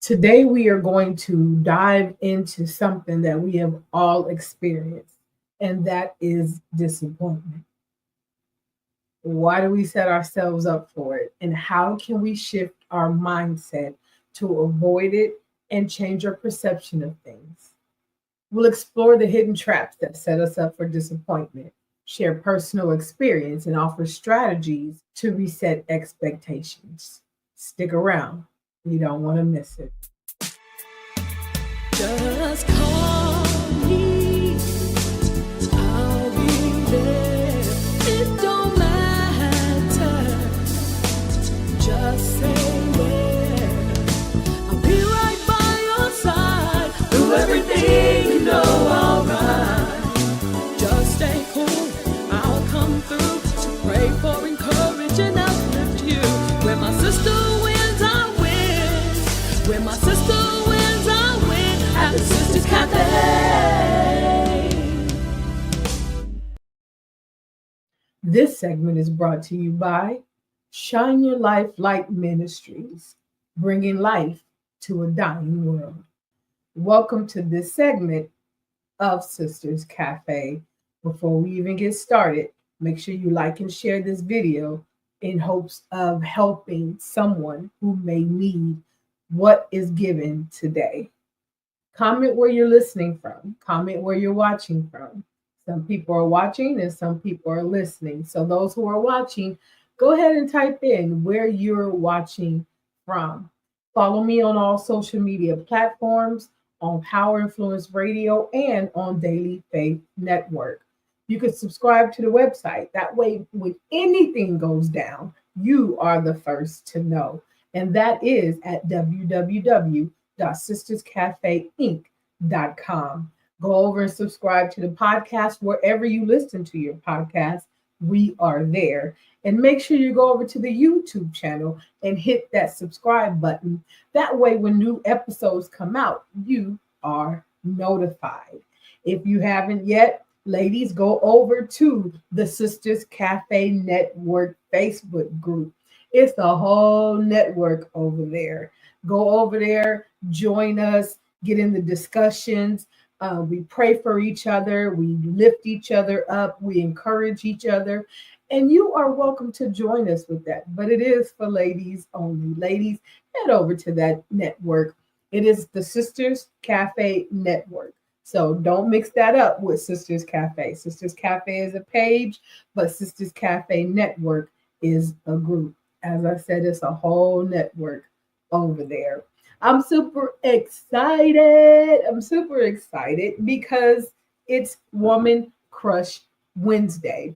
Today, we are going to dive into something that we have all experienced, and that is disappointment. Why do we set ourselves up for it? And how can we shift our mindset to avoid it and change our perception of things? We'll explore the hidden traps that set us up for disappointment, share personal experience, and offer strategies to reset expectations. Stick around, you don't want to miss it. Just call me, I'll be there. It don't matter, just say where. I'll be right by your side, through everything, you know I'll ride. Just stay cool, I'll come through, to pray for, encourage, and uplift you. When my sister wins, I win. When my sister wins, I win. At the Sisters Cafe. This segment is brought to you by Shine Your Life Light Ministries, bringing life to a dying world. Welcome to this segment of Sisters Cafe. Before we even get started, make sure you like and share this video in hopes of helping someone who may need what is given today. Comment where you're listening from. Comment where you're watching from. Some people are watching and some people are listening. So those who are watching, go ahead and type in where you're watching from. Follow me on all social media platforms, on Power Influence Radio, and on Daily Faith Network. You can subscribe to the website. That way, when anything goes down, you are the first to know. And that is at www.sisterscafeinc.com. Go over and subscribe to the podcast wherever you listen to your podcast. We are there. And make sure you go over to the YouTube channel and hit that subscribe button. That way, when new episodes come out, you are notified. If you haven't yet, ladies, go over to the Sisters Cafe Network Facebook group. It's a whole network over there. Go over there, join us, get in the discussions. We pray for each other. We lift each other up. We encourage each other. And you are welcome to join us with that. But it is for ladies only. Ladies, head over to that network. It is the Sisters Cafe Network. So don't mix that up with Sisters Cafe. Sisters Cafe is a page, but Sisters Cafe Network is a group. As I said, it's a whole network over there. I'm super excited. Because it's Woman Crush Wednesday.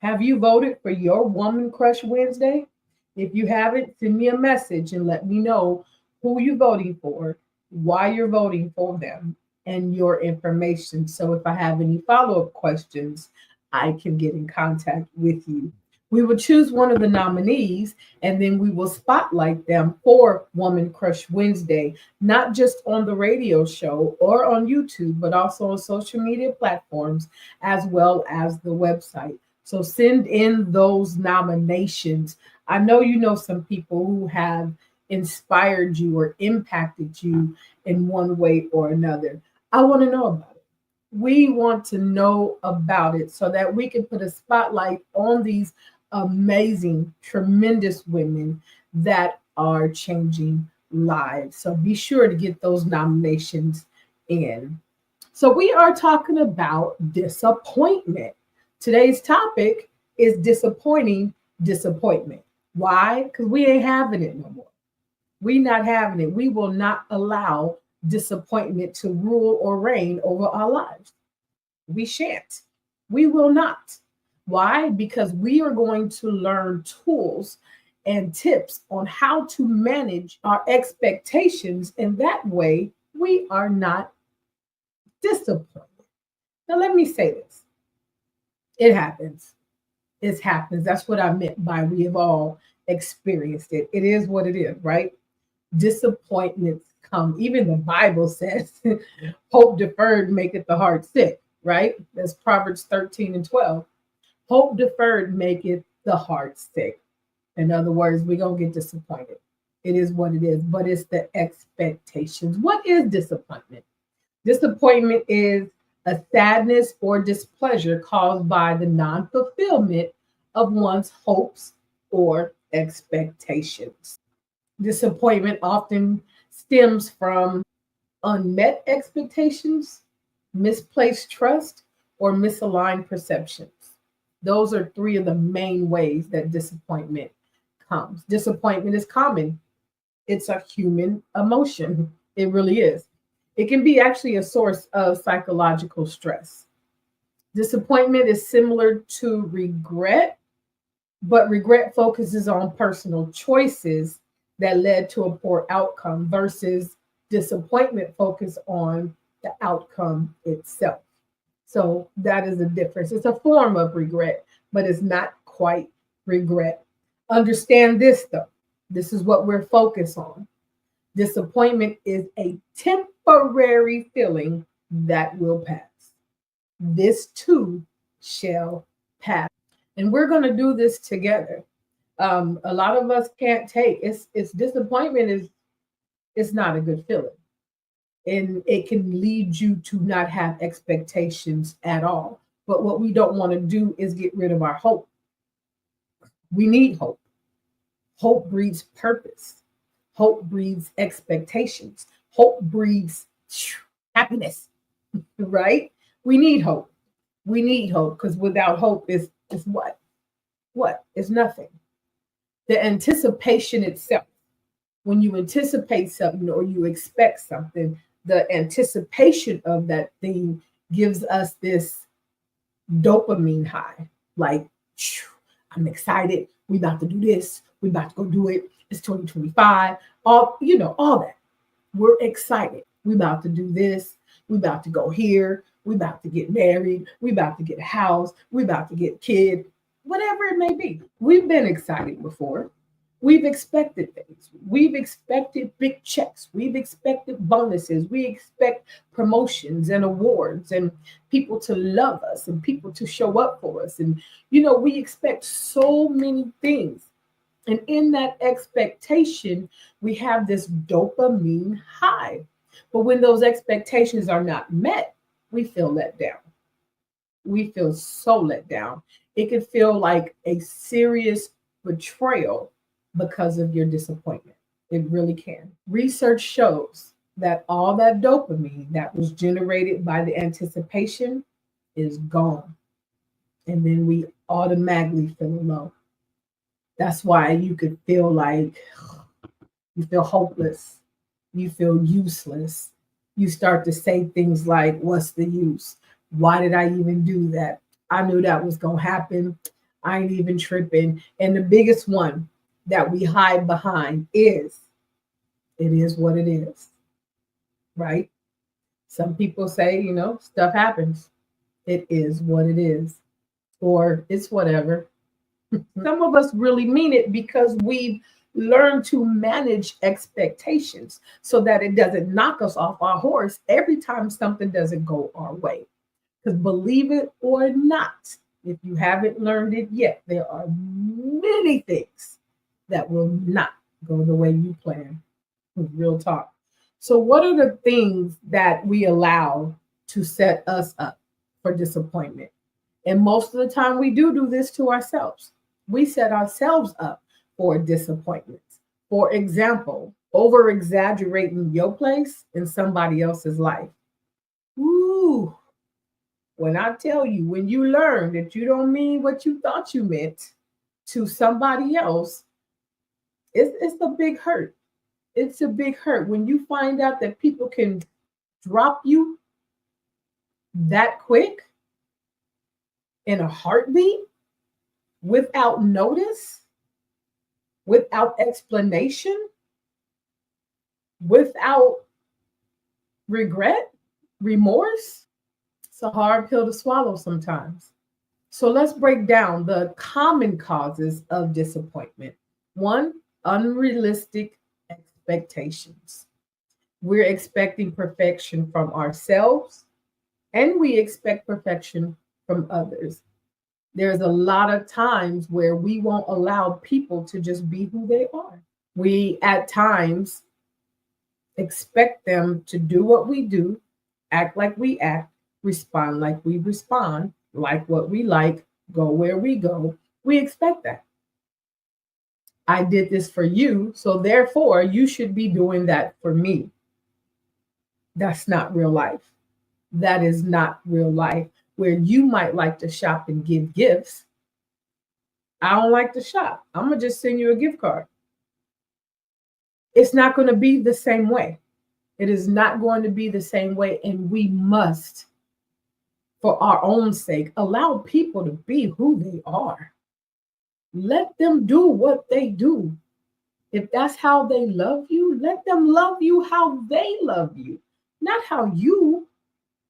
Have you voted for your Woman Crush Wednesday? If you haven't, send me a message and let me know who you're voting for, why you're voting for them, and your information. So if I have any follow-up questions, I can get in contact with you. We will choose one of the nominees and then we will spotlight them for Woman Crush Wednesday, not just on the radio show or on YouTube, but also on social media platforms as well as the website. So send in those nominations. I know you know some people who have inspired you or impacted you in one way or another. I want to know about it. We want to know about it so that we can put a spotlight on these amazing, tremendous women that are changing lives. So be sure to get those nominations in. So we are talking about disappointment. Today's topic is disappointing disappointment. Why? Because we ain't having it no more. We not having it. We will not allow disappointment to rule or reign over our lives. We shan't. We will not. Why? Because we are going to learn tools and tips on how to manage our expectations. And that way, we are not disappointed. Now, let me say this. It happens. It happens. That's what I meant by we have all experienced it. It is what it is, right? Disappointments come. Even the Bible says, hope deferred maketh the heart sick, right? That's Proverbs 13:12. Hope deferred maketh the heart sick. In other words, we're going to get disappointed. It is what it is, but it's the expectations. What is disappointment? Disappointment is a sadness or displeasure caused by the non fulfillment of one's hopes or expectations. Disappointment often stems from unmet expectations, misplaced trust, or misaligned perceptions. Those are three of the main ways that disappointment comes. Disappointment is common, it's a human emotion. It really is. It can be actually a source of psychological stress. Disappointment is similar to regret, but regret focuses on personal choices that led to a poor outcome versus disappointment focus on the outcome itself. So that is the difference. It's a form of regret, but it's not quite regret. Understand this though. This is what we're focused on. Disappointment is a temporary feeling that will pass. This too shall pass. And we're going to do this together. A lot of us can't take it's disappointment is it's not a good feeling. And it can lead you to not have expectations at all. But what we don't want to do is get rid of our hope. We need hope. Hope breeds purpose. Hope breeds expectations. Hope breeds happiness, right? We need hope. We need hope because without hope is what? What? It's nothing. The anticipation itself, when you anticipate something or you expect something, the anticipation of that thing gives us this dopamine high. Like, I'm excited. We about to do this. We about to go do it. It's 2025. All that. We're excited. We about to do this. We about to go here. We about to get married. We about to get a house. We about to get a kid. Whatever it may be. We've been excited before. We've expected things. We've expected big checks. We've expected bonuses. We expect promotions and awards and people to love us and people to show up for us. And, we expect so many things. And in that expectation, we have this dopamine high. But when those expectations are not met, we feel let down. We feel so let down. It can feel like a serious betrayal because of your disappointment. It really can. Research shows that all that dopamine that was generated by the anticipation is gone. And then we automatically feel low. That's why you could feel like you feel hopeless. You feel useless. You start to say things like, what's the use? Why did I even do that? I knew that was going to happen. I ain't even tripping. And the biggest one that we hide behind is, it is what it is, right? Some people say, stuff happens. It is what it is, or it's whatever. Some of us really mean it because we've learned to manage expectations so that it doesn't knock us off our horse every time something doesn't go our way. Because believe it or not, if you haven't learned it yet, there are many things that will not go the way you plan. Real talk. So what are the things that we allow to set us up for disappointment? And most of the time we do this to ourselves. We set ourselves up for disappointments. For example, over exaggerating your place in somebody else's life. Ooh, when I tell you, when you learn that you don't mean what you thought you meant to somebody else, it's a big hurt. It's a big hurt when you find out that people can drop you that quick in a heartbeat without notice, without explanation, without regret, remorse. It's a hard pill to swallow sometimes. So let's break down the common causes of disappointment. One, unrealistic expectations. We're expecting perfection from ourselves, and we expect perfection from others. There's a lot of times where we won't allow people to just be who they are. We at times expect them to do what we do, act like we act, respond like we respond, like what we like, go where we go. We expect that. I did this for you, so therefore you should be doing that for me. That's not real life. That is not real life. Where you might like to shop and give gifts, I don't like to shop. I'm going to just send you a gift card. It's not going to be the same way. It is not going to be the same way. And we must, for our own sake, allow people to be who they are. Let them do what they do. If that's how they love you, let them love you how they love you, not how you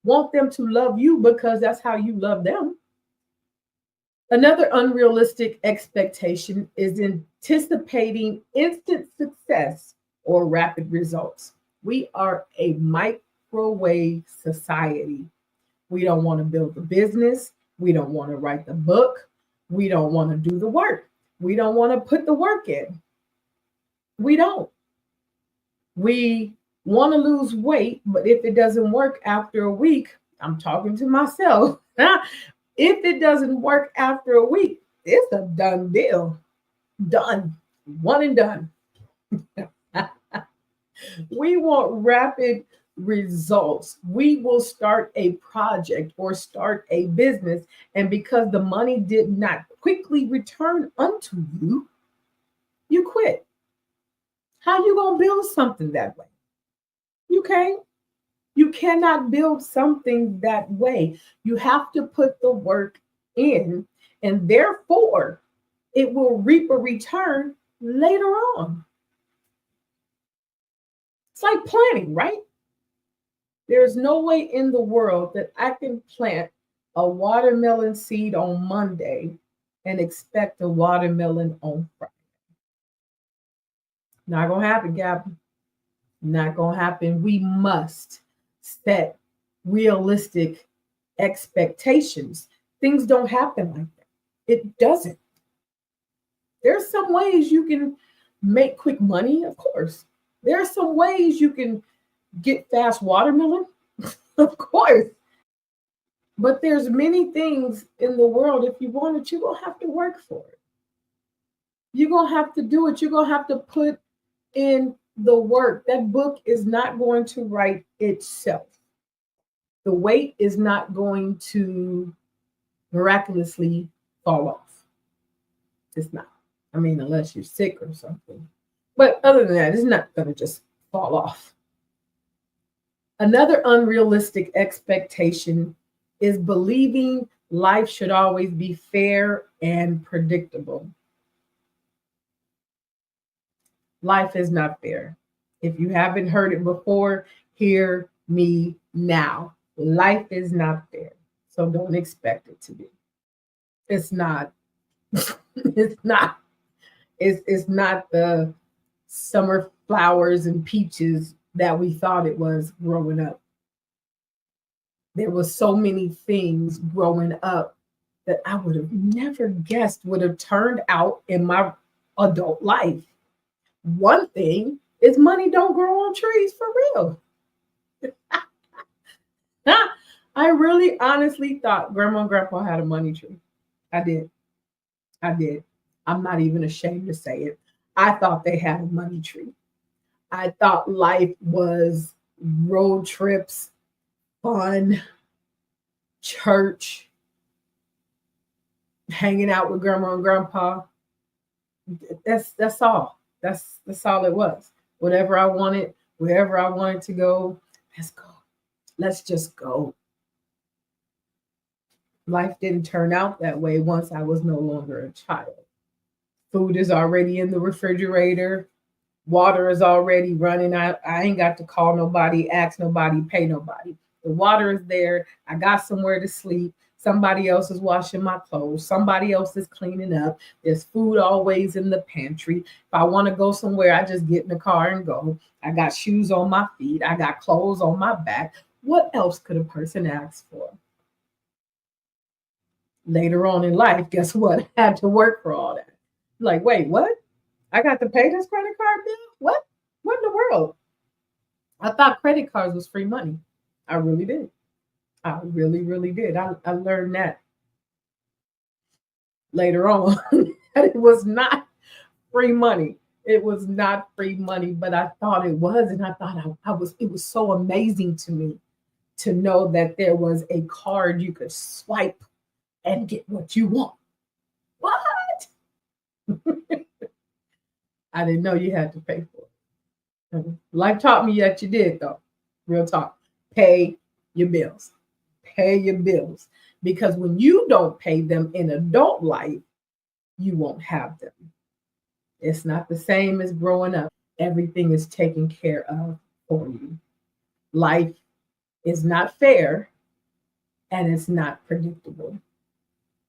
want them to love you because that's how you love them. Another unrealistic expectation is anticipating instant success or rapid results. We are a microwave society. We don't want to build a business. We don't want to write the book. We don't want to do the work. We don't want to put the work in. We don't. We want to lose weight, but if it doesn't work after a week, I'm talking to myself. If it doesn't work after a week, it's a done deal. Done. One and done. We want rapid results. We will start a project or start a business, and because the money did not quickly return unto you, you quit. How you going to build something that way? You can't. You cannot build something that way. You have to put the work in, and therefore it will reap a return later on. It's like planting, right? There's no way in the world that I can plant a watermelon seed on Monday and expect a watermelon on Friday. Not going to happen, Gavin. Not going to happen. We must set realistic expectations. Things don't happen like that. It doesn't. There's some ways you can make quick money, of course. There are some ways you can get fast watermelon, of course. But there's many things in the world, if you want it, you're going to have to work for it. You're going to have to do it. You're going to have to put in the work. That book is not going to write itself. The weight is not going to miraculously fall off. It's not. I mean, unless you're sick or something. But other than that, it's not going to just fall off. Another unrealistic expectation is believing life should always be fair and predictable. Life is not fair. If you haven't heard it before, hear me now. Life is not fair. So don't expect it to be. It's not. It's not. It's not the summer flowers and peaches that we thought it was growing up. There were so many things growing up that I would have never guessed would have turned out in my adult life. One thing is money don't grow on trees for real. I really honestly thought Grandma and Grandpa had a money tree. I did. I'm not even ashamed to say it. I thought they had a money tree. I thought life was road trips, fun, church, hanging out with Grandma and Grandpa. That's all. That's all it was. Whatever I wanted, wherever I wanted to go, let's go. Let's just go. Life didn't turn out that way once I was no longer a child. Food is already in the refrigerator. Water is already running. I ain't got to call nobody, ask nobody, pay nobody. The water is there. I got somewhere to sleep. Somebody else is washing my clothes. Somebody else is cleaning up. There's food always in the pantry. If I want to go somewhere, I just get in the car and go. I got shoes on my feet. I got clothes on my back. What else could a person ask for? Later on in life, guess what? I had to work for all that. Like, wait, what? I got to pay this credit card bill? What? What in the world? I thought credit cards was free money. I really did. I really, really did. I learned that later on that it was not free money. It was not free money, but I thought it was. And I thought it was so amazing to me to know that there was a card you could swipe and get what you want. What? I didn't know you had to pay for it. Life taught me that you did, though. Real talk. Pay your bills. Pay your bills. Because when you don't pay them in adult life, you won't have them. It's not the same as growing up. Everything is taken care of for you. Life is not fair and it's not predictable.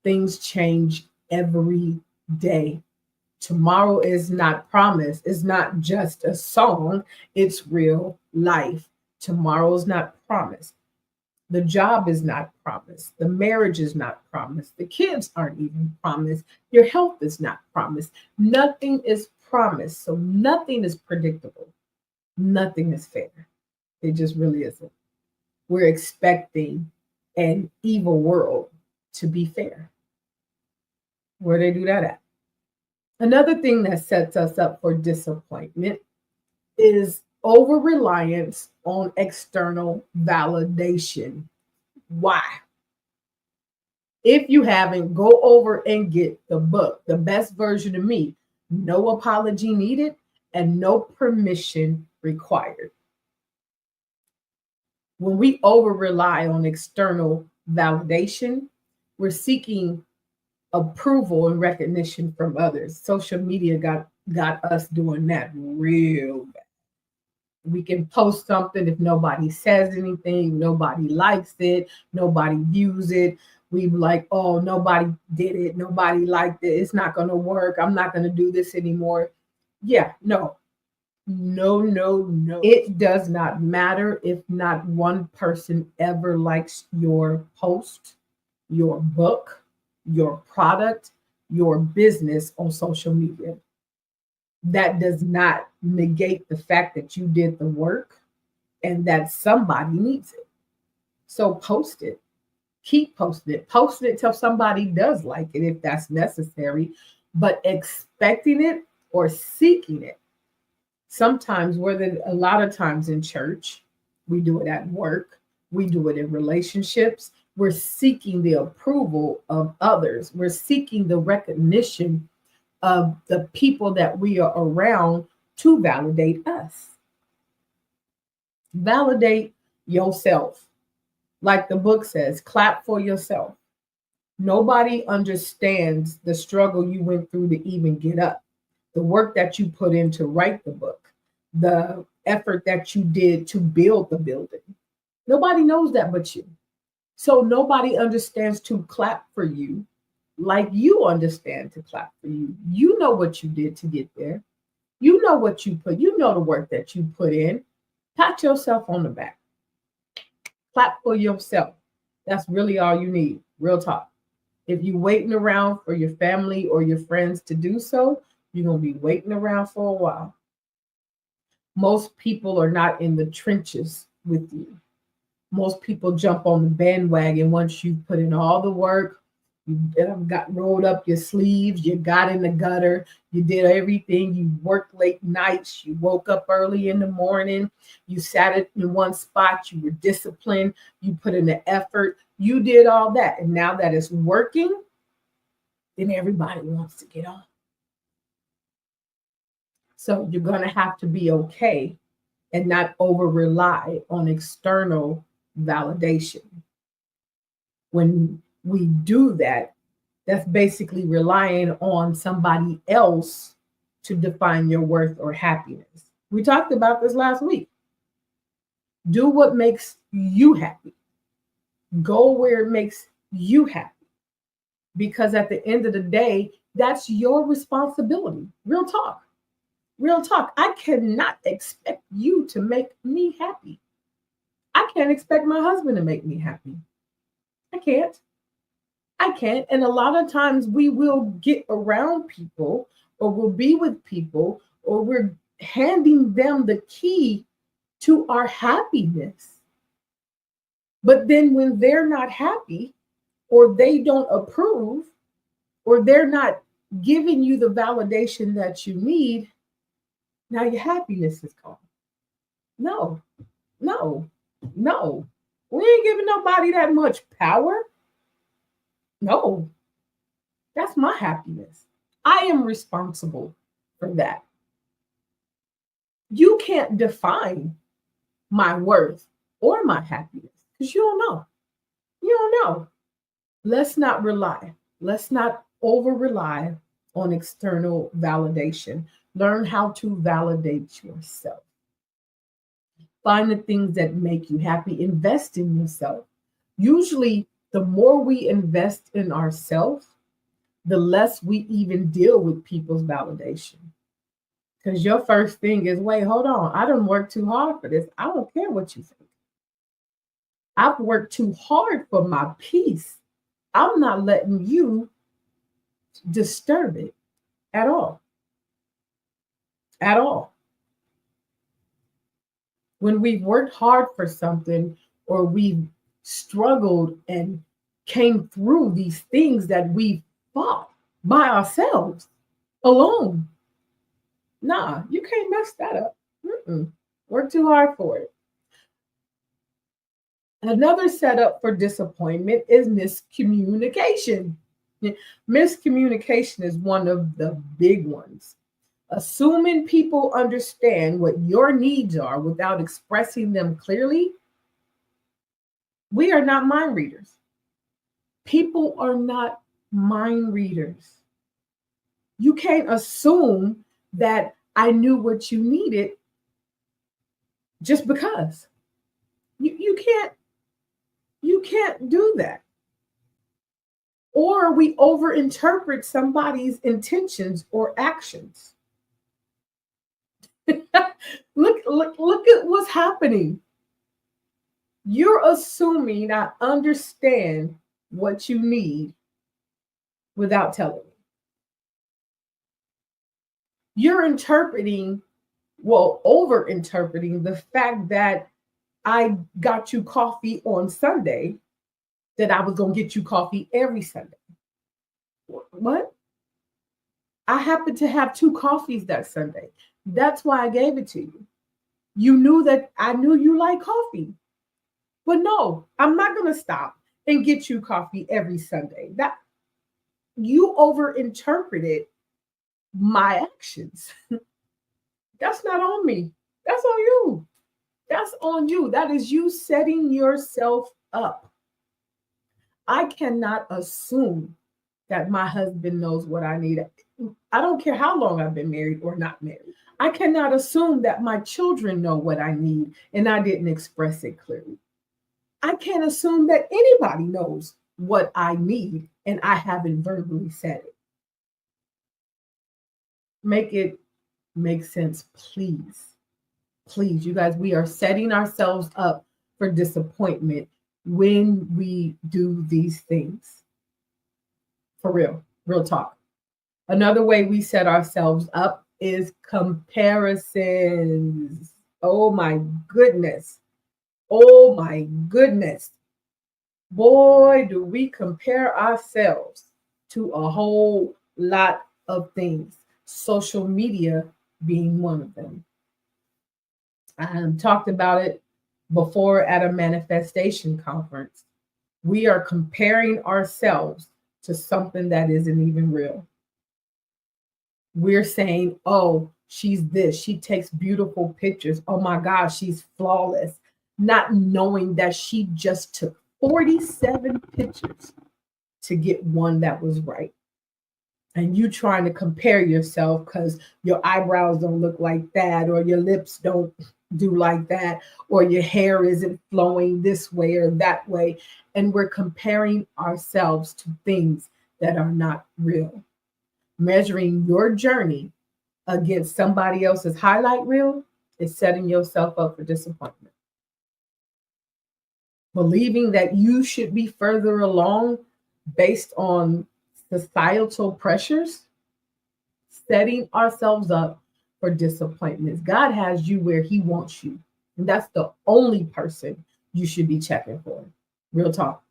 Things change every day. Tomorrow is not promised. It's not just a song, it's real life. Tomorrow is not promised. The job is not promised. The marriage is not promised. The kids aren't even promised. Your health is not promised. Nothing is promised. So nothing is predictable. Nothing is fair. It just really isn't. We're expecting an evil world to be fair. Where they do that at? Another thing that sets us up for disappointment is over reliance on external validation. Why? If you haven't, go over and get the book, The Best Version of Me. No apology needed and no permission required. When we over rely on external validation, we're seeking approval and recognition from others. Social media got us doing that real bad. We can post something if nobody says anything, nobody likes it, nobody views it. We like, oh, nobody did it, nobody liked it. It's not going to work. I'm not going to do this anymore. Yeah, no. It does not matter if not one person ever likes your post, your book, your product, your business on social media. That does not negate the fact that you did the work and that somebody needs it. So post it. Keep posting it. Post it till somebody does like it if that's necessary. But expecting it or seeking it. Sometimes, a lot of times in church, we do it at work, we do it in relationships. We're seeking the approval of others. We're seeking the recognition of the people that we are around to validate us. Validate yourself. Like the book says, clap for yourself. Nobody understands the struggle you went through to even get up, the work that you put in to write the book, the effort that you did to build the building. Nobody knows that but you. So nobody understands to clap for you like you understand to clap for you. You know what you did to get there. You know what you know the work that you put in. Pat yourself on the back. Clap for yourself. That's really all you need. Real talk. If you're waiting around for your family or your friends to do so, you're going to be waiting around for a while. Most people are not in the trenches with you. Most people jump on the bandwagon once you put in all the work, you got rolled up your sleeves, you got in the gutter, you did everything, you worked late nights, you woke up early in the morning, you sat in one spot, you were disciplined, you put in the effort, you did all that. And now that it's working, then everybody wants to get on. So you're going to have to be okay and not over rely on external validation. When we do that, that's basically relying on somebody else to define your worth or happiness. We talked about this last week. Do what makes you happy. Go where it makes you happy. Because at the end of the day, that's your responsibility. Real talk. Real talk. I cannot expect you to make me happy. I can't expect my husband to make me happy. I can't. And a lot of times we will get around people or we'll be with people, or we're handing them the key to our happiness. But then when they're not happy, or they don't approve, or they're not giving you the validation that you need, now your happiness is gone. No, no, no. We ain't giving nobody that much power. No, that's my happiness. I am responsible for that. You can't define my worth or my happiness because you don't know. You don't know. Let's not rely. Let's not over rely on external validation. Learn how to validate yourself. Find the things that make you happy. Invest in yourself. Usually, the more we invest in ourselves, the less we even deal with people's validation. Because your first thing is, wait, hold on. I didn't work too hard for this. I don't care what you think. I've worked too hard for my peace. I'm not letting you disturb it at all. At all. When we've worked hard for something, or we've struggled and came through these things that we fought by ourselves alone, nah, you can't mess that up. Work too hard for it. Another setup for disappointment is miscommunication. Miscommunication is one of the big ones. Assuming people understand what your needs are without expressing them clearly. We are not mind readers. People are not mind readers. You can't assume that I knew what you needed just because. You can't do that. Or we overinterpret somebody's intentions or actions. Look at what's happening. You're assuming I understand what you need without telling me. You're over interpreting the fact that I got you coffee on Sunday, that I was going to get you coffee every Sunday. What? I happened to have 2 coffees that Sunday. That's why I gave it to you. You knew that I knew you like coffee. But no, I'm not going to stop and get you coffee every Sunday. That you overinterpreted my actions. That's not on me. That's on you. That's on you. That is you setting yourself up. I cannot assume that my husband knows what I need. I don't care how long I've been married or not married. I cannot assume that my children know what I need and I didn't express it clearly. I can't assume that anybody knows what I need and I haven't verbally said it. Make it make sense, please. Please, you guys, we are setting ourselves up for disappointment when we do these things. For real talk. Another way we set ourselves up is comparisons. Oh my goodness. Oh my goodness. Boy, do we compare ourselves to a whole lot of things. Social media being one of them. I talked about it before at a manifestation conference. We are comparing ourselves to something that isn't even real. We're saying, oh, she's this. She takes beautiful pictures. Oh my gosh, she's flawless. Not knowing that she just took 47 pictures to get one that was right. And you trying to compare yourself because your eyebrows don't look like that, or your lips don't do like that, or your hair isn't flowing this way or that way. And we're comparing ourselves to things that are not real. Measuring your journey against somebody else's highlight reel is setting yourself up for disappointment. Believing that you should be further along based on societal pressures, setting ourselves up for disappointments. God has you where he wants you. And that's the only person you should be checking for. Real talk.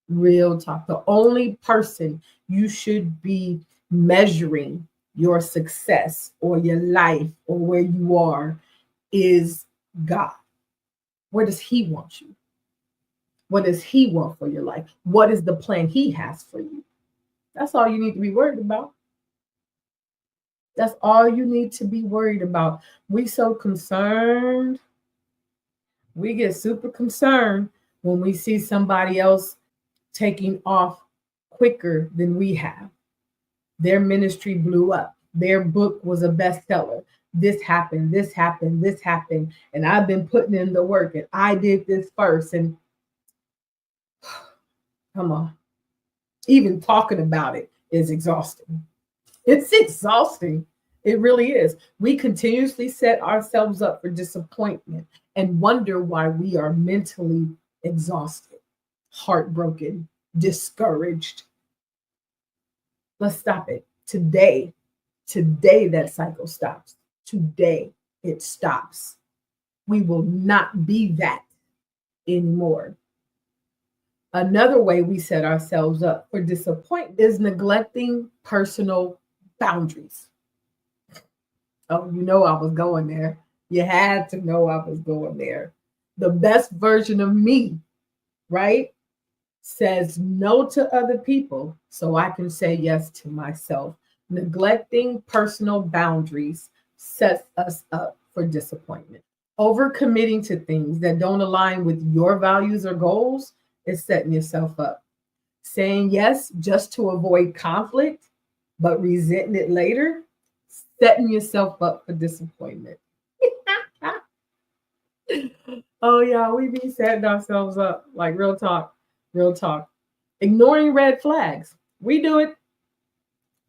Real talk. The only person you should be measuring your success or your life or where you are is God. Where does he want you? What does he want for your life? What is the plan he has for you? That's all you need to be worried about. That's all you need to be worried about. We so concerned. We get super concerned when we see somebody else taking off quicker than we have. Their ministry blew up. Their book was a bestseller. This happened, this happened, this happened. And I've been putting in the work and I did this first. And come on, even talking about it is exhausting. It's exhausting. It really is. We continuously set ourselves up for disappointment and wonder why we are mentally exhausted, heartbroken, discouraged. Let's stop it. Today that cycle stops. Today it stops. We will not be that anymore. Another way we set ourselves up for disappointment is neglecting personal boundaries. Oh, you know I was going there. You had to know I was going there. The best version of me, right, says no to other people so I can say yes to myself. Neglecting personal boundaries sets us up for disappointment. Overcommitting to things that don't align with your values or goals is setting yourself up. Saying yes just to avoid conflict, but resenting it later, setting yourself up for disappointment. Oh, yeah, we be setting ourselves up, like real talk, real talk. Ignoring red flags. We do it.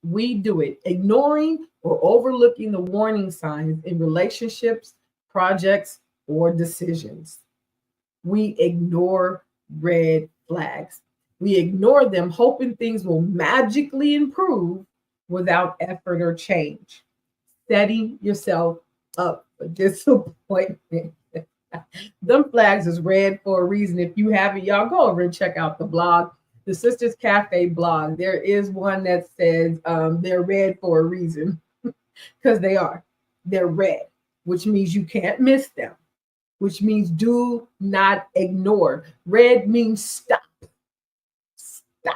We do it. Ignoring or overlooking the warning signs in relationships, projects, or decisions. We ignore red flags. We ignore them, hoping things will magically improve without effort or change. Setting yourself up for disappointment. Them flags is red for a reason. If you haven't, y'all go over and check out the blog, the Sisters Cafe blog. There is one that says they're red for a reason because they are. They're red, which means you can't miss them, which means do not ignore. Red means stop. Stop.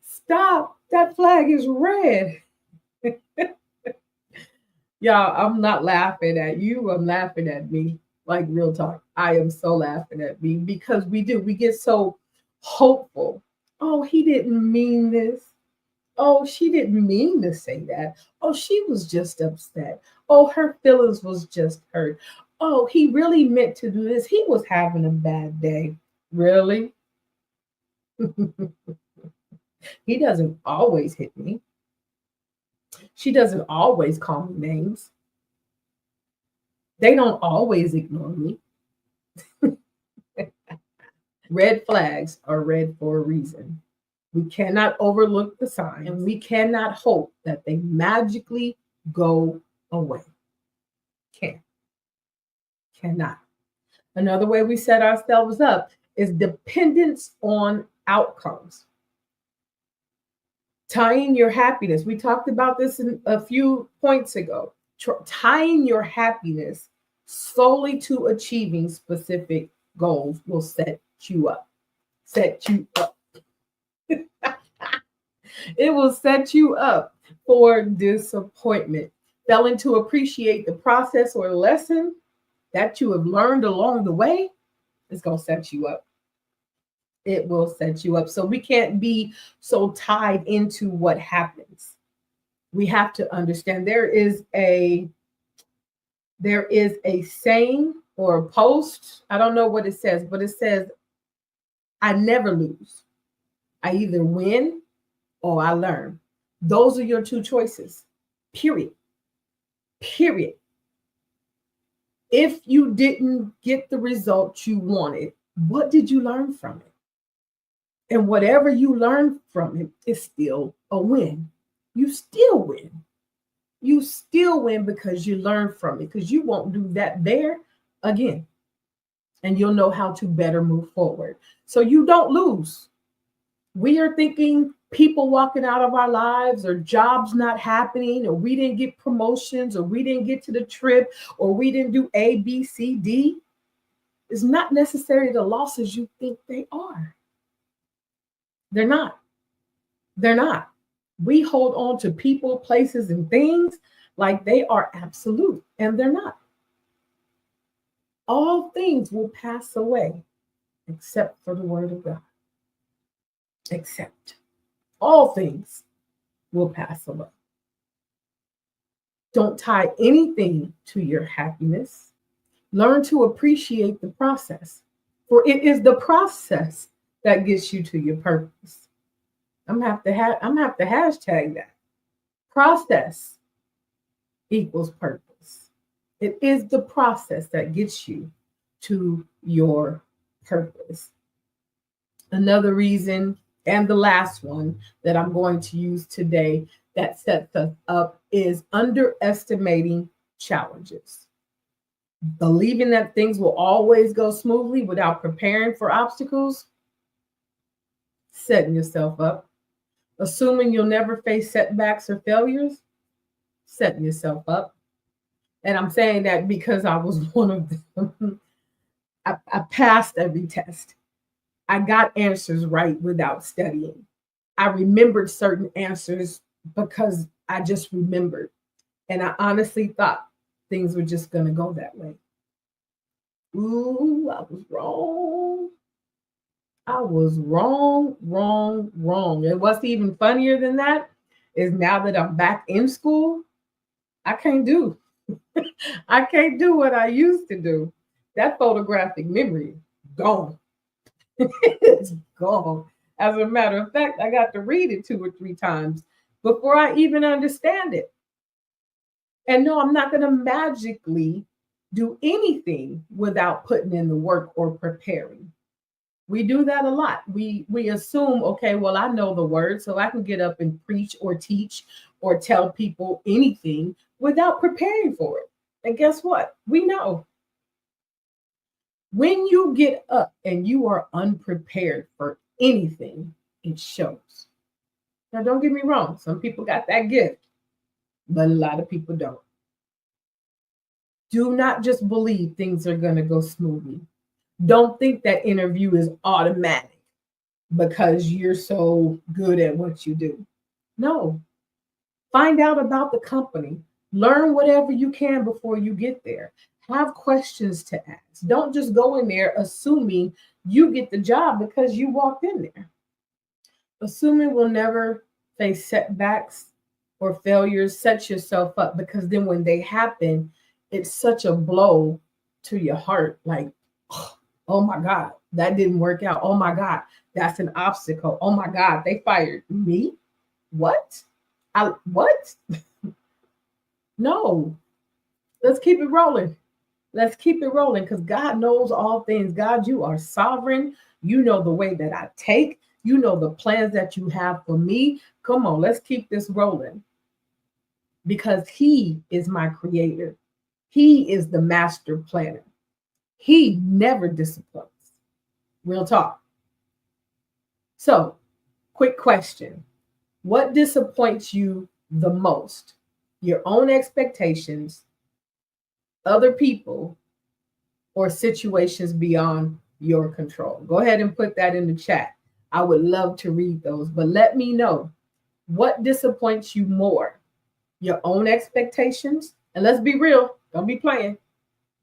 Stop. That flag is red. Y'all, I'm not laughing at you. I'm laughing at me. Like real talk. I am so laughing at me because we get so hopeful. Oh, he didn't mean this. Oh, she didn't mean to say that. Oh, she was just upset. Oh, her feelings was just hurt. Oh, he really meant to do this. He was having a bad day. Really? He doesn't always hit me. She doesn't always call me names. They don't always ignore me. Red flags are red for a reason. We cannot overlook the signs, and we cannot hope that they magically go away. Cannot. Another way we set ourselves up is dependence on outcomes. Tying your happiness. We talked about this in a few points ago. Tying your happiness solely to achieving specific goals will set you up. Set you up. It will set you up for disappointment. Failing to appreciate the process or lesson that you have learned along the way is going to set you up. It will set you up. So we can't be so tied into what happens. We have to understand there is a saying or a post. I don't know what it says, but it says, I never lose. I either win or I learn. Those are your two choices. Period. If you didn't get the result you wanted, what did you learn from it? And whatever you learn from it is still a win. You still win. You still win because you learn from it, because you won't do that there again. And you'll know how to better move forward. So you don't lose. We are thinking people walking out of our lives, or jobs not happening, or we didn't get promotions, or we didn't get to the trip, or we didn't do A, B, C, D. It's not necessarily the losses you think they are. They're not. They're not. We hold on to people, places, and things like they are absolute, and they're not. All things will pass away except for the word of God. Except. All things will pass away. Don't tie anything to your happiness. Learn to appreciate the process, for it is the process that gets you to your purpose. I'm gonna have to hashtag that. Process equals purpose. It is the process that gets you to your purpose. Another reason, and the last one that I'm going to use today that sets us up, is underestimating challenges. Believing that things will always go smoothly without preparing for obstacles, setting yourself up. Assuming you'll never face setbacks or failures, setting yourself up. And I'm saying that because I was one of them. I passed every test. I got answers right without studying. I remembered certain answers because I just remembered. And I honestly thought things were just going to go that way. Ooh, I was wrong. I was wrong. And what's even funnier than that is now that I'm back in school, I can't do what I used to do. That photographic memory, gone. It's gone. As a matter of fact, I got to read it 2 or 3 times before I even understand it. And no, I'm not going to magically do anything without putting in the work or preparing. We do that a lot. We assume, okay, well, I know the word, so I can get up and preach or teach or tell people anything without preparing for it. And guess what? We know. When you get up and you are unprepared for anything, it shows. Now, don't get me wrong. Some people got that gift, but a lot of people don't. Do not just believe things are going to go smoothly. Don't think that interview is automatic because you're so good at what you do. No. Find out about the company. Learn whatever you can before you get there. Have questions to ask. Don't just go in there assuming you get the job because you walked in there. Assuming we'll never face setbacks or failures, set yourself up, because then when they happen, it's such a blow to your heart. Like, oh my God, that didn't work out. Oh my God, that's an obstacle. Oh my God, they fired me? What? What? No. Let's keep it rolling. Let's keep it rolling because God knows all things. God, you are sovereign. You know the way that I take. You know the plans that you have for me. Come on, let's keep this rolling because He is my creator. He is the master planner. He never disappoints. Real talk. So, quick question. What disappoints you the most? Your own expectations, other people, or situations beyond your control? Go ahead and put that in the chat. I would love to read those, but let me know what disappoints you more, your own expectations. And let's be real, don't be playing,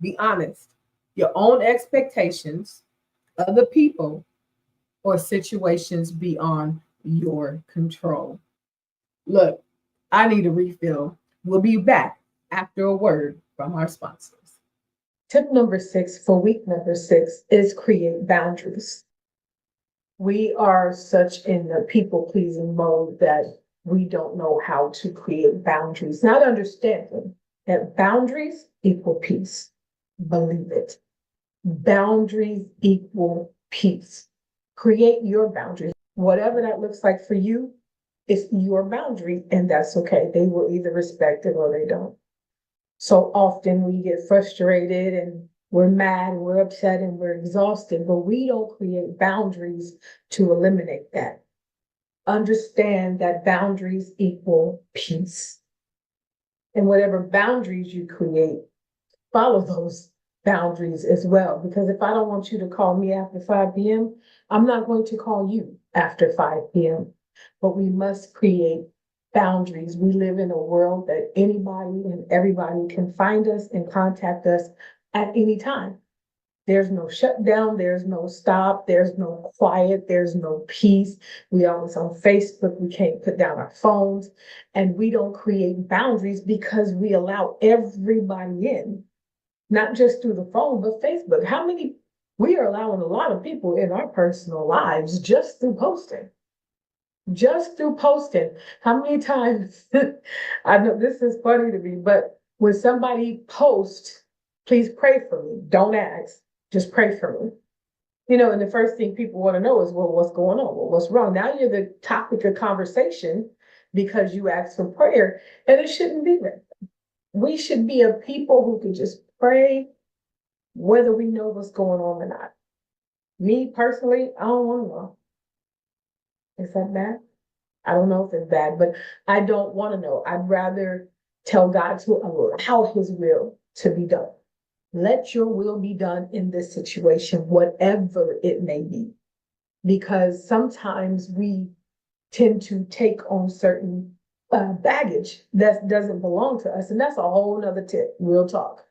be honest. Your own expectations, other people, or situations beyond your control. Look, I need a refill. We'll be back after a word from our sponsors. Tip number 6 for week number 6 is create boundaries. We are such in the people-pleasing mode that we don't know how to create boundaries, not understanding that boundaries equal peace. Believe it. Boundaries equal peace. Create your boundaries. Whatever that looks like for you, it's your boundary, and that's okay. They will either respect it or they don't. So often we get frustrated and we're mad and we're upset and we're exhausted, but we don't create boundaries to eliminate that. Understand that boundaries equal peace. And whatever boundaries you create, follow those boundaries as well. Because if I don't want you to call me after 5 p.m., I'm not going to call you after 5 p.m. But we must create boundaries. We live in a world that anybody and everybody can find us and contact us at any time. There's no shutdown, there's no stop, there's no quiet, there's no peace. We always on Facebook, we can't put down our phones, and we don't create boundaries because we allow everybody in, not just through the phone, but Facebook. We are allowing a lot of people in our personal lives just through posting. Just through posting. How many times, I know this is funny to me, but when somebody posts, please pray for me, don't ask. Just pray for me. And the first thing people want to know is, well, what's going on? Well, what's wrong? Now you're the topic of conversation because you asked for prayer, and it shouldn't be that. We should be a people who can just pray whether we know what's going on or not. Me personally, I don't want to know. Is that bad? I don't know if it's bad, but I don't want to know. I'd rather tell God to allow his will to be done. Let your will be done in this situation, whatever it may be. Because sometimes we tend to take on certain baggage that doesn't belong to us. And that's a whole nother tip, real talk.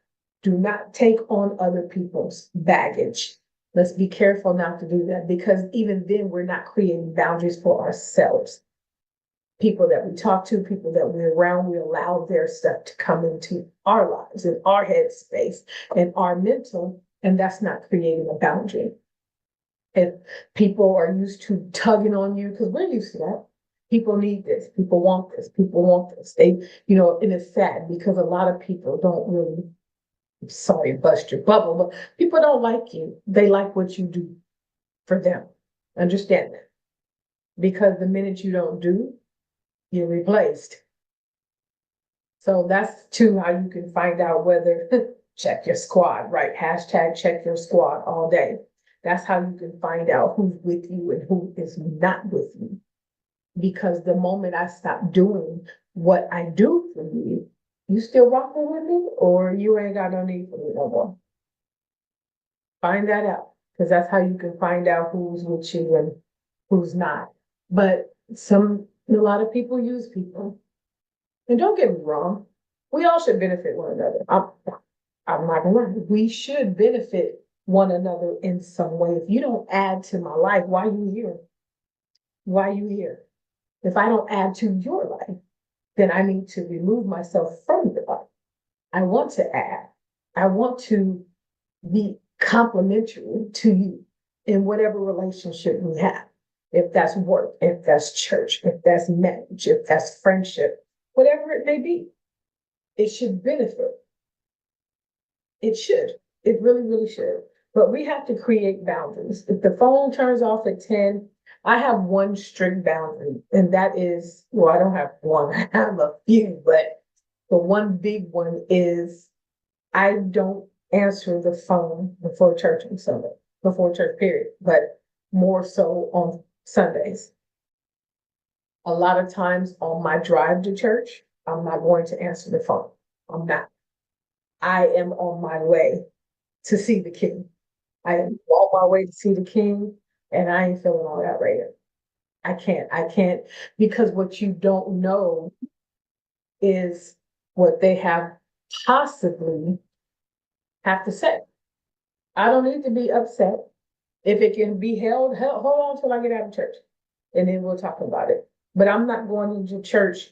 Do not take on other people's baggage. Let's be careful not to do that, because even then we're not creating boundaries for ourselves. People that we talk to, people that we're around, we allow their stuff to come into our lives and our headspace and our mental, and that's not creating a boundary. If people are used to tugging on you, because we're used to that. People need this, people want this, people want this. And it's sad because a lot of people don't really, I'm sorry, bust your bubble, but people don't like you. They like what you do for them. Understand that. Because the minute you don't do, you're replaced. So that's too how you can find out whether check your squad, right? Hashtag check your squad all day. That's how you can find out who's with you and who is not with you. Because the moment I stop doing what I do for you, you still rocking with me, or you ain't got no need for me no more. Find that out, because that's how you can find out who's with you and who's not. But a lot of people use people. And don't get me wrong, we all should benefit one another. I'm not gonna lie. We should benefit one another in some way. If you don't add to my life, why are you here? Why are you here? If I don't add to your life, then I need to remove myself from your life. I want to add. I want to be complementary to you in whatever relationship we have. If that's work, if that's church, if that's marriage, if that's friendship, whatever it may be, it should benefit. It should. It really, really should. But we have to create boundaries. If the phone turns off at 10, I have one strict boundary, and that is, well, I don't have one, I have a few, but the one big one is I don't answer the phone before church on Sunday, before church period, but more so on Sundays. A lot of times on my drive to church, I'm not going to answer the phone. I'm not. I am on my way to see the King. I am on my way to see the King, and I ain't feeling all that right. I can't, because what you don't know is what they possibly have to say. I don't need to be upset. If it can be hold on till I get out of church, and then we'll talk about it. But I'm not going into church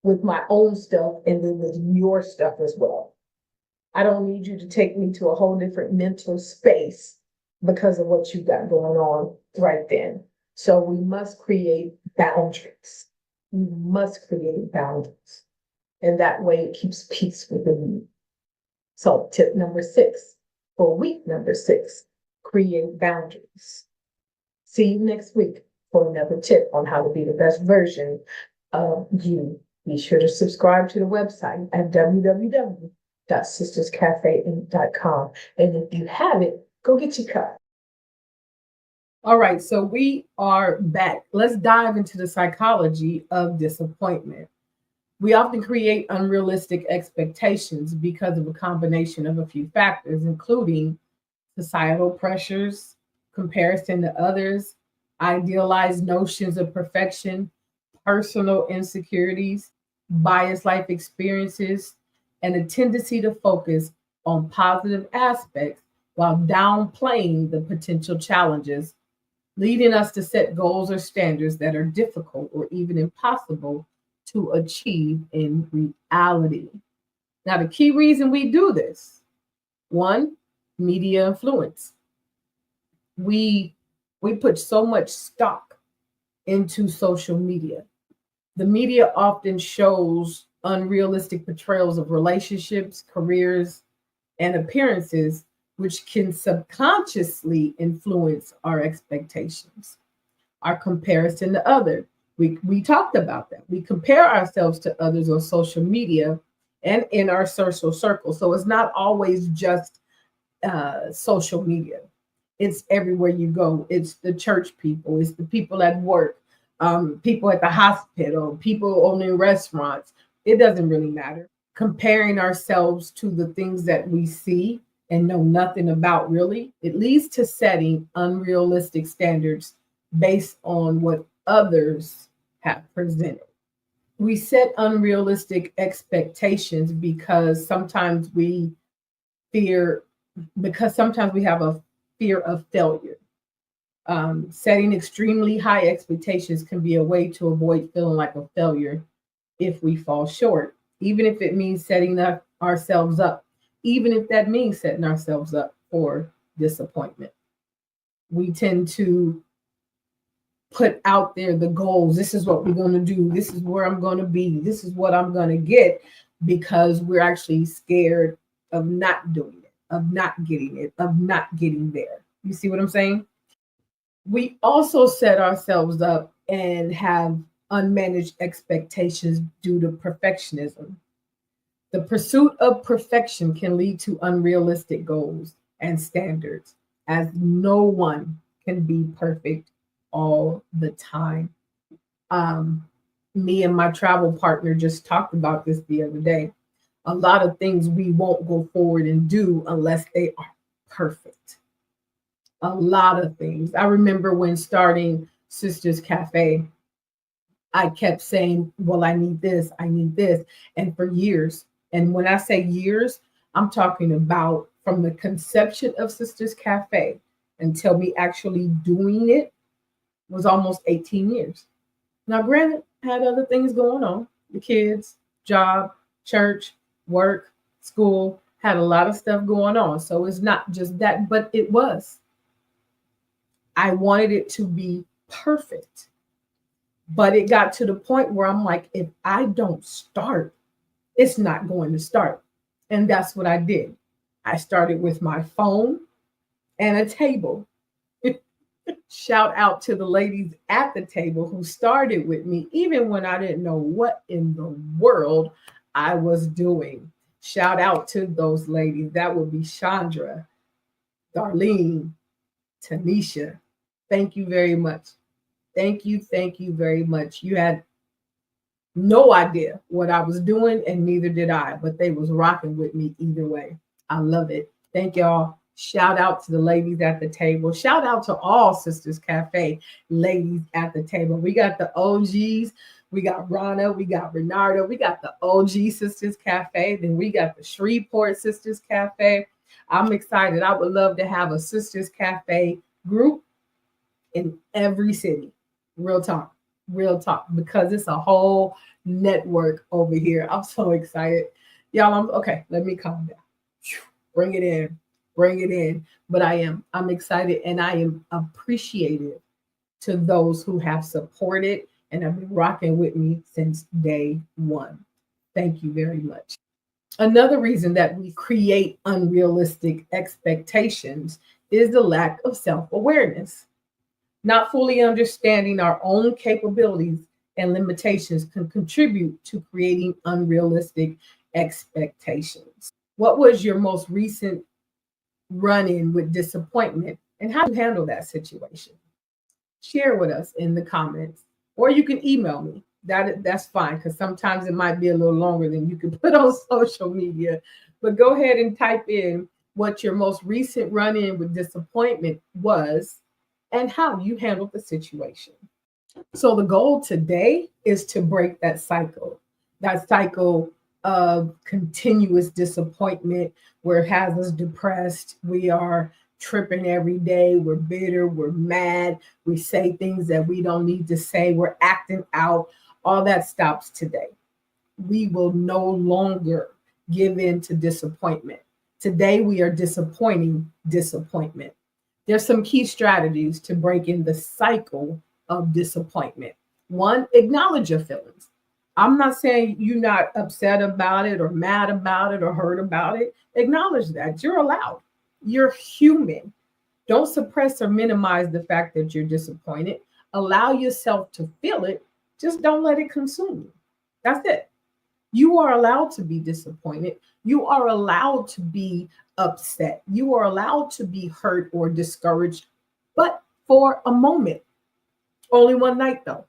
with my own stuff and then with your stuff as well. I don't need you to take me to a whole different mental space because of what you got going on right then. So we must create boundaries. We must create boundaries. And that way it keeps peace within you. So tip number 6 for week number 6, create boundaries. See you next week. for another tip on how to be the best version of you. Be sure to subscribe to the website at www.sisterscafeinc.com. And if you haven't, go get your cup. All right, so we are back. Let's dive into the psychology of disappointment. We often create unrealistic expectations because of a combination of a few factors, including societal pressures, comparison to others, idealized notions of perfection, personal insecurities, biased life experiences, and a tendency to focus on positive aspects while downplaying the potential challenges, leading us to set goals or standards that are difficult or even impossible to achieve in reality. Now, the key reason we do this, one, media influence. We put so much stock into social media. The media often shows unrealistic portrayals of relationships, careers, and appearances, which can subconsciously influence our expectations. Our comparison to others. We talked about that. We compare ourselves to others on social media and in our social circle. So it's not always just social media. It's everywhere you go. It's the church people. It's the people at work, people at the hospital, people owning restaurants. It doesn't really matter. Comparing ourselves to the things that we see and know nothing about really, it leads to setting unrealistic standards based on what others have presented. We set unrealistic expectations because sometimes we fear, because sometimes we have a fear of failure. Setting extremely high expectations can be a way to avoid feeling like a failure if we fall short, even if it means ourselves up, even if that means setting ourselves up for disappointment. We tend to put out there the goals. This is what we're going to do. This is where I'm going to be. This is what I'm going to get, because we're actually scared of not doing it, of not getting it, of not getting there. You see what I'm saying? We also set ourselves up and have unmanaged expectations due to perfectionism. The pursuit of perfection can lead to unrealistic goals and standards, as no one can be perfect all the time. Me and my travel partner just talked about this the other day. A lot of things we won't go forward and do unless they are perfect. A lot of things. I remember when starting Sisters Cafe, I kept saying, well, I need this, I need this. And for years, and when I say years, I'm talking about from the conception of Sisters Cafe until me actually doing it was almost 18 years. Now, granted, I had other things going on, the kids, job, church, work, school, had a lot of stuff going on. So it's not just that, but it was. I wanted it to be perfect. But it got to the point where I'm like, if I don't start, it's not going to start. And that's what I did. I started with my phone and a table. Shout out to the ladies at the table who started with me, even when I didn't know what in the world I was doing. Shout out to those ladies. That would be Chandra, Darlene, Tanisha. Thank you very much. Thank you very much. You had no idea what I was doing, and neither did I, but they was rocking with me either way. I love it. Thank y'all. Shout out to the ladies at the table. Shout out to all Sisters Cafe ladies at the table. We got the OGs. We got Rana. We got Renardo. We got the OG Sisters Cafe. Then we got the Shreveport Sisters Cafe. I'm excited. I would love to have a Sisters Cafe group in every city. Real talk, because it's a whole network over here. I'm so excited. Y'all, okay, let me calm down. Bring it in. But I'm excited, and I am appreciative to those who have supported and have been rocking with me since day one. Thank you very much. Another reason that we create unrealistic expectations is the lack of self-awareness. Not fully understanding our own capabilities and limitations can contribute to creating unrealistic expectations. What was your most recent run in with disappointment, and how do you handle that situation? Share with us in the comments, or you can email me. That's fine, because sometimes it might be a little longer than you can put on social media. But go ahead and type in what your most recent run in with disappointment was and how you handled the situation. So the goal today is to break that cycle of continuous disappointment where it has us depressed. We are tripping every day. We're bitter. We're mad. We say things that we don't need to say. We're acting out. All that stops today. We will no longer give in to disappointment. Today, we are disappointing disappointment. There's some key strategies to breaking the cycle of disappointment. One, acknowledge your feelings. I'm not saying you're not upset about it or mad about it or hurt about it. Acknowledge that. You're allowed. You're human. Don't suppress or minimize the fact that you're disappointed. Allow yourself to feel it. Just don't let it consume you. That's it. You are allowed to be disappointed. You are allowed to be upset. You are allowed to be hurt or discouraged, but for a moment. Only one night, though.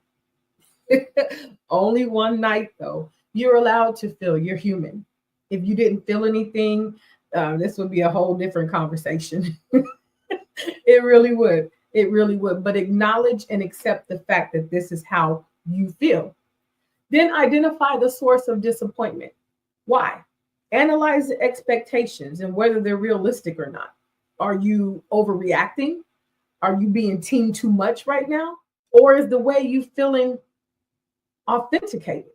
Only one night, though. You're allowed to feel. You're human. If you didn't feel anything, this would be a whole different conversation. It really would. It really would. But acknowledge and accept the fact that this is how you feel. Then identify the source of disappointment. Why? Analyze the expectations and whether they're realistic or not. Are you overreacting? Are you being teamed too much right now? Or is the way you feeling authenticated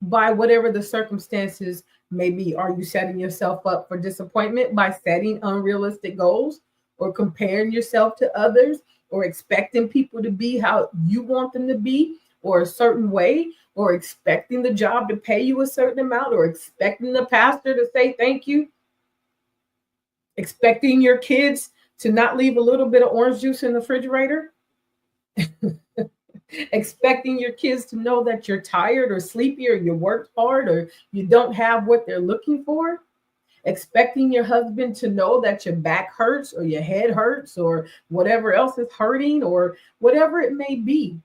by whatever the circumstances may be? Are you setting yourself up for disappointment by setting unrealistic goals or comparing yourself to others or expecting people to be how you want them to be or a certain way, or expecting the job to pay you a certain amount, or expecting the pastor to say thank you, expecting your kids to not leave a little bit of orange juice in the refrigerator, expecting your kids to know that you're tired or sleepy or you worked hard or you don't have what they're looking for, expecting your husband to know that your back hurts or your head hurts or whatever else is hurting or whatever it may be.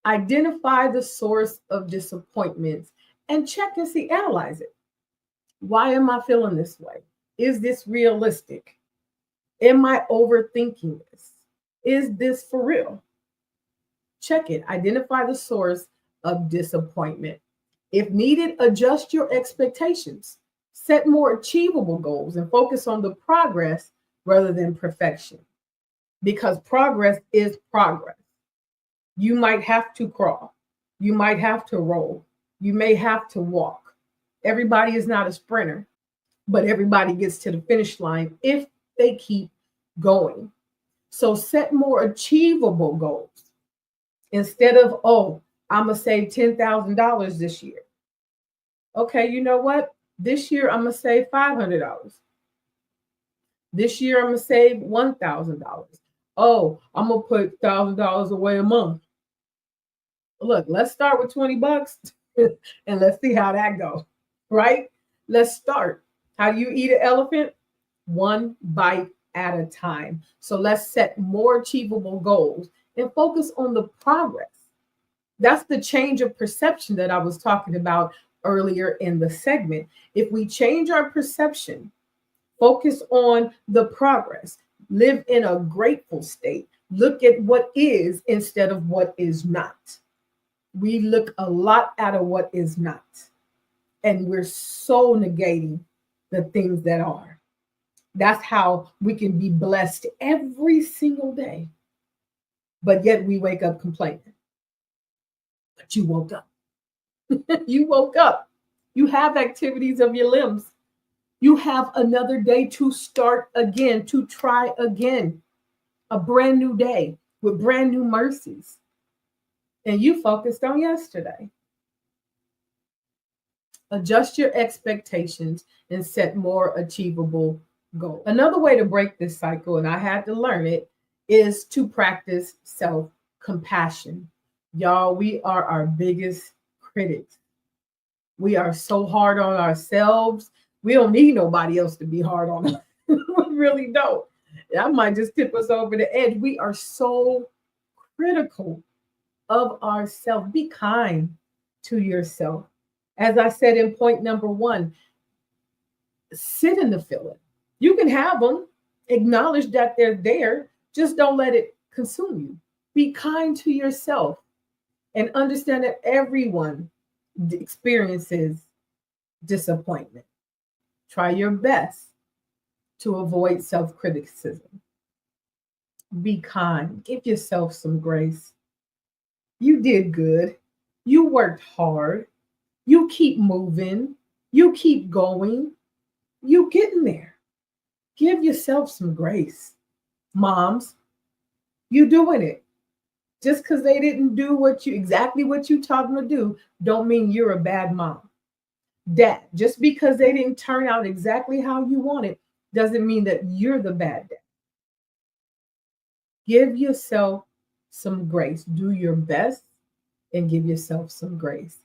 Identify the source of disappointments and check and see, analyze it. Why am I feeling this way? Is this realistic? Am I overthinking this? Is this for real? Check it. Identify the source of disappointment. If needed, adjust your expectations. Set more achievable goals and focus on the progress rather than perfection. Because progress is progress. You might have to crawl. You might have to roll. You may have to walk. Everybody is not a sprinter, but everybody gets to the finish line if they keep going. So set more achievable goals. Instead of, oh, I'm going to save $10,000 this year. Okay, you know what? This year, I'm going to save $500. This year, I'm going to save $1,000. Oh, I'm going to put $1,000 away a month. Look, let's start with 20 bucks and let's see how that goes, right? Let's start. How do you eat an elephant? One bite at a time. So let's set more achievable goals and focus on the progress. That's the change of perception that I was talking about earlier in the segment. If we change our perception, focus on the progress, live in a grateful state, look at what is instead of what is not. We look a lot at what is not, and we're so negating the things that are. That's how we can be blessed every single day, but yet we wake up complaining. But you woke up. You woke up. You have activities of your limbs. You have another day to start again, to try again. A brand new day with brand new mercies. And you focused on yesterday. Adjust your expectations and set more achievable goals. Another way to break this cycle, and I had to learn it, is to practice self-compassion. Y'all, we are our biggest critics. We are so hard on ourselves. We don't need nobody else to be hard on us. We really don't. That might just tip us over the edge. We are so critical of ourselves. Be kind to yourself. As I said in point number one, sit in the feeling. You can have them, acknowledge that they're there, just don't let it consume you. Be kind to yourself and understand that everyone experiences disappointment. Try your best to avoid self criticism. Be kind, give yourself some grace. You did good, you worked hard, you keep moving, you keep going, you getting there. Give yourself some grace. Moms, you doing it. Just because they didn't do exactly what you taught them to do, don't mean you're a bad mom. Dad, just because they didn't turn out exactly how you wanted, doesn't mean that you're the bad dad. Give yourself some grace. Do your best and give yourself some grace.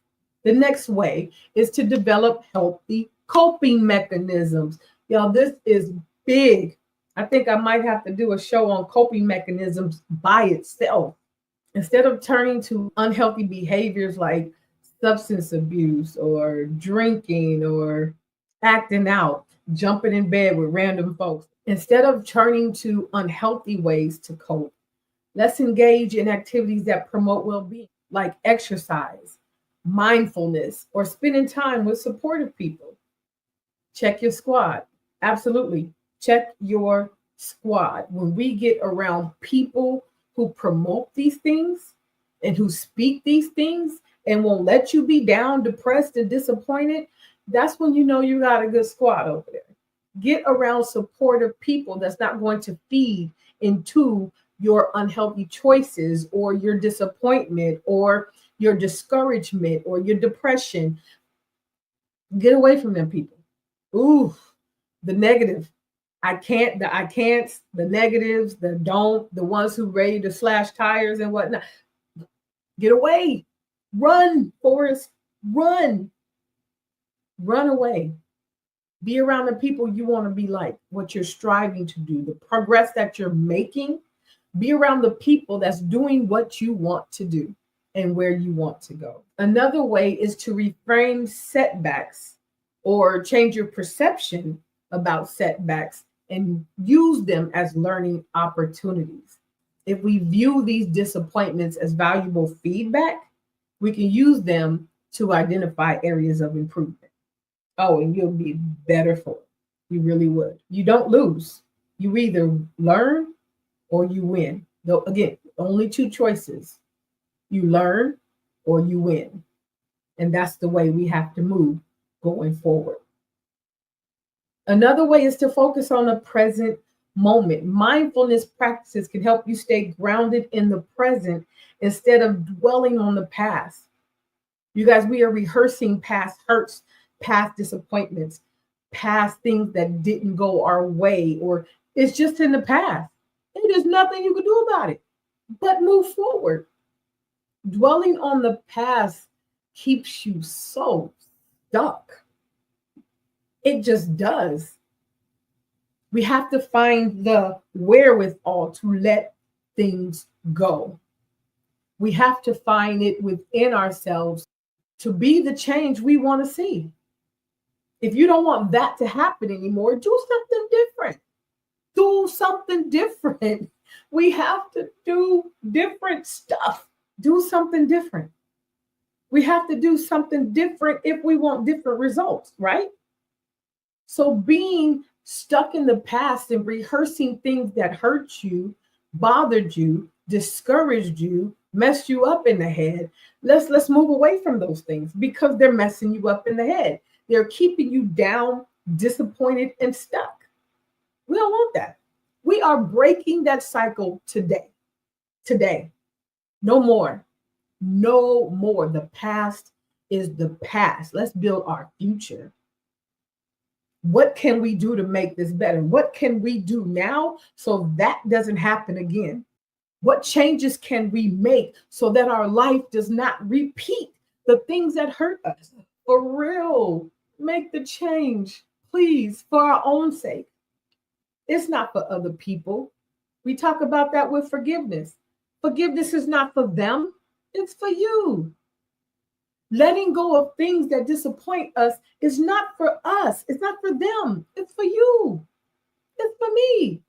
The next way is to develop healthy coping mechanisms. Y'all, this is big. I think I might have to do a show on coping mechanisms by itself. Instead of turning to unhealthy behaviors like substance abuse or drinking or acting out, jumping in bed with random folks, instead of turning to unhealthy ways to cope, let's engage in activities that promote well-being, like exercise, mindfulness, or spending time with supportive people. Check your squad. Absolutely. Check your squad. When we get around people who promote these things and who speak these things and won't let you be down, depressed, and disappointed, that's when you know you got a good squad over there. Get around supportive people that's not going to feed into your unhealthy choices or your disappointment or your discouragement or your depression. Get away from them people. Ooh, the negative. I can't, the negatives, the don't, the ones who ready to slash tires and whatnot. Get away. Run, Forrest. Run. Run away. Be around the people you want to be like, what you're striving to do, the progress that you're making. Be around the people that's doing what you want to do and where you want to go. Another way is to reframe setbacks or change your perception about setbacks and use them as learning opportunities. If we view these disappointments as valuable feedback, we can use them to identify areas of improvement. Oh, and you'll be better for it. You really would. You don't lose. You either learn or you win. Though again, only two choices. You learn or you win. And that's the way we have to move going forward. Another way is to focus on the present moment. Mindfulness practices can help you stay grounded in the present instead of dwelling on the past. You guys, we are rehearsing past hurts, past disappointments, past things that didn't go our way, or it's just in the past. And there's nothing you can do about it but move forward. Dwelling on the past keeps you so stuck. It just does. We have to find the wherewithal to let things go. We have to find it within ourselves to be the change we want to see. If you don't want that to happen anymore, do something different. Do something different. We have to do different stuff. Do something different. We have to do something different if we want different results, right? So being stuck in the past and rehearsing things that hurt you, bothered you, discouraged you, messed you up in the head, let's move away from those things because they're messing you up in the head. They're keeping you down, disappointed, and stuck. We don't want that. We are breaking that cycle today. Today. No more. No more. The past is the past. Let's build our future. What can we do to make this better? What can we do now so that doesn't happen again? What changes can we make so that our life does not repeat the things that hurt us? For real, make the change, please, for our own sake. It's not for other people. We talk about that with forgiveness. Forgiveness is not for them, it's for you. Letting go of things that disappoint us is not for us. It's not for them. It's for you. It's for me.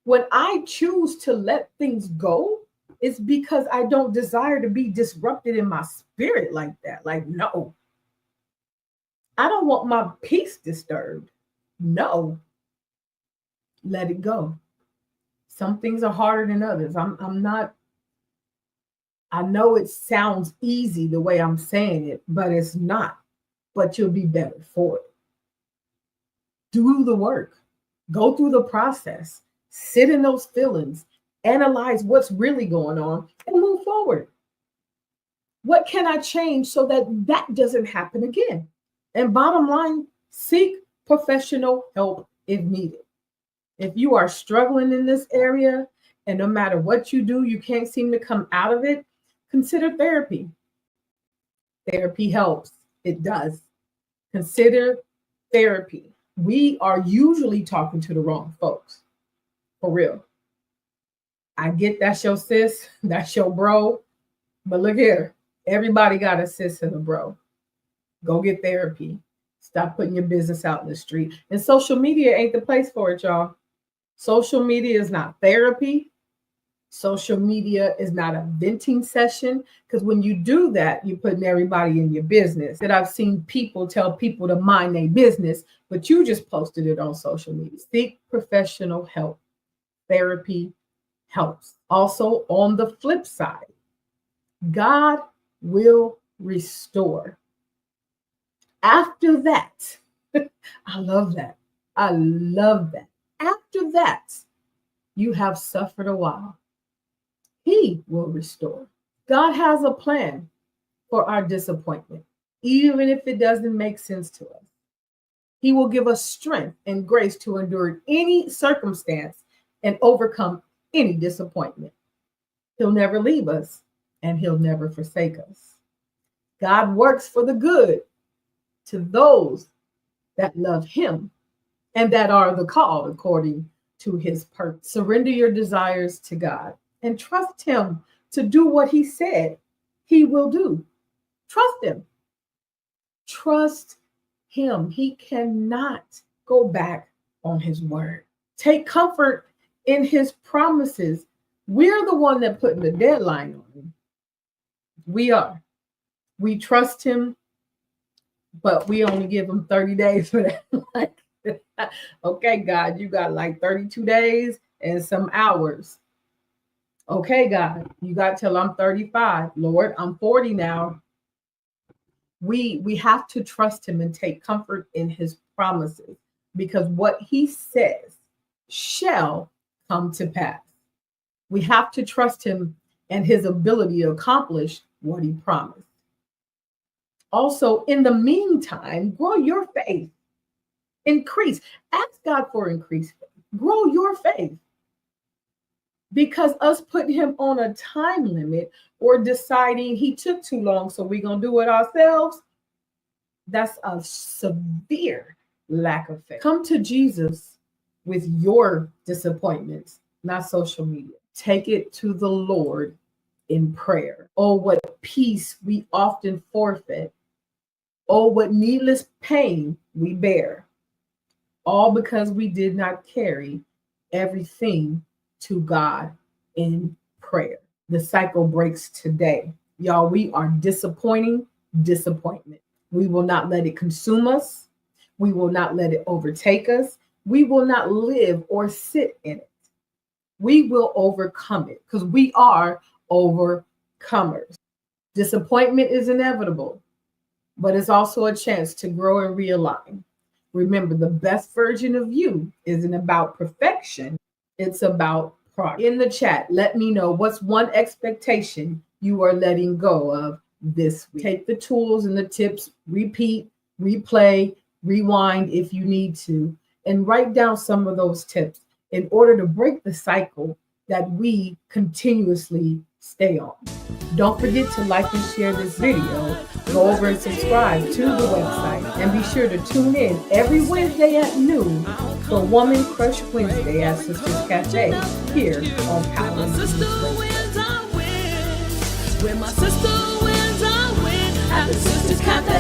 When I choose to let things go, it's because I don't desire to be disrupted in my spirit like that. Like, no. I don't want my peace disturbed. No. Let it go. Some things are harder than others. I'm not. I know it sounds easy the way I'm saying it, but it's not. But you'll be better for it. Do the work. Go through the process. Sit in those feelings. Analyze what's really going on and move forward. What can I change so that that doesn't happen again? And bottom line, seek professional help if needed. If you are struggling in this area and no matter what you do, you can't seem to come out of it, consider therapy. Therapy helps. It does. Consider therapy. We are usually talking to the wrong folks. For real. I get that's your sis, that's your bro. But look here, everybody got a sis and a bro. Go get therapy. Stop putting your business out in the street. And social media ain't the place for it, y'all. Social media is not therapy. Social media is not a venting session, because when you do that, you're putting everybody in your business. That I've seen people tell people to mind their business, but you just posted it on social media. Seek professional help. Therapy helps. Also, on the flip side, God will restore. After that, I love that. I love that. After that, you have suffered a while. He will restore. God has a plan for our disappointment, even if it doesn't make sense to us. He will give us strength and grace to endure any circumstance and overcome any disappointment. He'll never leave us and he'll never forsake us. God works for the good to those that love him and that are the called according to his purpose. Surrender your desires to God and trust him to do what he said he will do. Trust him. Trust him. He cannot go back on his word. Take comfort in his promises. We're the one that putting the deadline on him. We are. We trust him, but we only give him 30 days for that. Okay, God, you got like 32 days and some hours. Okay, God, you got till I'm 35. Lord, I'm 40 now. We have to trust him and take comfort in his promises, because what he says shall come to pass. We have to trust him and his ability to accomplish what he promised. Also, in the meantime, grow your faith. Increase. Ask God for increased faith. Grow your faith. Because us putting him on a time limit or deciding he took too long, so we're going to do it ourselves, that's a severe lack of faith. Come to Jesus with your disappointments, not social media. Take it to the Lord in prayer. Oh, what peace we often forfeit. Oh, what needless pain we bear. All because we did not carry everything to God in prayer. The cycle breaks today. Y'all, we are disappointing disappointment. We will not let it consume us. We will not let it overtake us. We will not live or sit in it. We will overcome it because we are overcomers. Disappointment is inevitable, but it's also a chance to grow and realign. Remember, the best version of you isn't about perfection. It's about progress. In the chat, let me know what's one expectation you are letting go of this week. Take the tools and the tips, repeat, replay, rewind if you need to, and write down some of those tips in order to break the cycle that we continuously stay on. Don't forget to like and share this video. Go over and subscribe to the website, and be sure to tune in every Wednesday at noon for Woman Crush Wednesday at Sisters Cafe here on Power My and sister Peace Radio. wins, I win. When my sister wins, I win. At the Sisters Cafe.